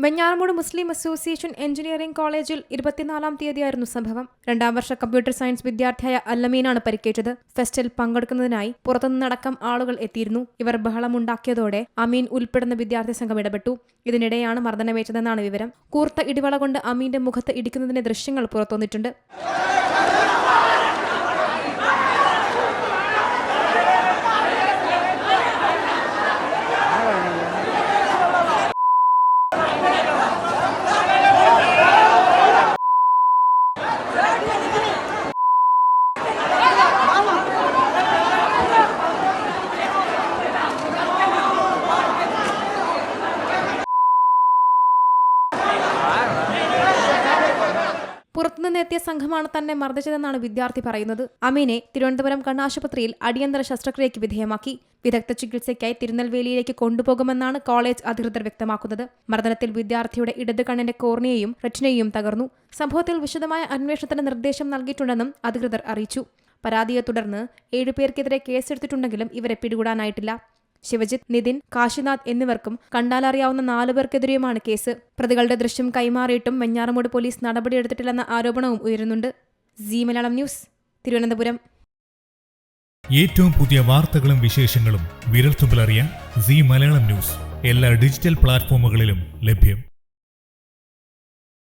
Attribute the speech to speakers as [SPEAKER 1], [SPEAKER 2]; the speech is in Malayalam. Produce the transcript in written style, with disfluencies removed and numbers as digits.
[SPEAKER 1] വെഞ്ഞാറമൂട് മുസ്ലിം അസോസിയേഷൻ എഞ്ചിനീയറിംഗ് കോളേജിൽ 24-ാം തീയതിയായിരുന്നു സംഭവം. 2ാം വർഷ കമ്പ്യൂട്ടർ സയൻസ് വിദ്യാർത്ഥിയായ അല്ലമീനാണ് പരിക്കേറ്റത്. ഫെസ്റ്റിൽ പങ്കെടുക്കുന്നതിനായി പുറത്തുനിന്നടക്കം ആളുകൾ എത്തിയിരുന്നു. ഇവർ ബഹളമുണ്ടാക്കിയതോടെ അമീൻ ഉൾപ്പെടുന്ന വിദ്യാർത്ഥി സംഘം ഇടപെട്ടു. ഇതിനിടെയാണ് മർദ്ദനമേറ്റതെന്നാണ് വിവരം. കൂർത്ത ഇടിവള കൊണ്ട് അമീന്റെ മുഖത്ത് ഇടിക്കുന്നതിന്റെ ദൃശ്യങ്ങൾ പുറത്തുവന്നിട്ടുണ്ട്. പുറത്തുനിന്നെത്തിയ സംഘമാണ് തന്നെ മർദ്ദിച്ചതെന്നാണ് വിദ്യാർത്ഥി പറയുന്നത്. അമീനെ തിരുവനന്തപുരം കണ്ണാശുപത്രിയിൽ അടിയന്തര ശസ്ത്രക്രിയയ്ക്ക് വിധേയമാക്കി. വിദഗ്ധ ചികിത്സയ്ക്കായി തിരുനെൽവേലിയിലേക്ക് കൊണ്ടുപോകുമെന്നാണ് കോളേജ് അധികൃതർ വ്യക്തമാക്കുന്നത്. മർദ്ദനത്തിൽ വിദ്യാർത്ഥിയുടെ ഇടത് കണ്ണിന്റെ കോർണിയയും റെറ്റിനയും തകർന്നു. സംഭവത്തിൽ വിശദമായ അന്വേഷണത്തിന് നിർദ്ദേശം നൽകിയിട്ടുണ്ടെന്നും അധികൃതർ അറിയിച്ചു. പരാതിയെ തുടർന്ന് 7 പേർക്കെതിരെ കേസെടുത്തിട്ടുണ്ടെങ്കിലും ഇവരെ പിടികൂടാനായിട്ടില്ല. ശിവജിത്ത്, നിതിൻ, കാശിനാഥ് എന്നിവർക്കും കണ്ടാലറിയാവുന്ന 4 പേർക്കെതിരെയുമാണ് കേസ്. പ്രതികളുടെ ദൃശ്യം കൈമാറിയിട്ടും വെഞ്ഞാറമൂട് പോലീസ് നടപടിയെടുത്തിട്ടില്ലെന്ന ആരോപണവും ഉയരുന്നുണ്ട്. Zee Malayalam news, Thiruvananthapuram.
[SPEAKER 2] ഏറ്റവും പുതിയ വാർത്തകളും വിശേഷങ്ങളും വിരൽത്തുമ്പിലറിയാൻ സീ മലയാളം ന്യൂസ് എല്ലാ ഡിജിറ്റൽ പ്ലാറ്റ്ഫോമുകളിലും ലഭ്യം.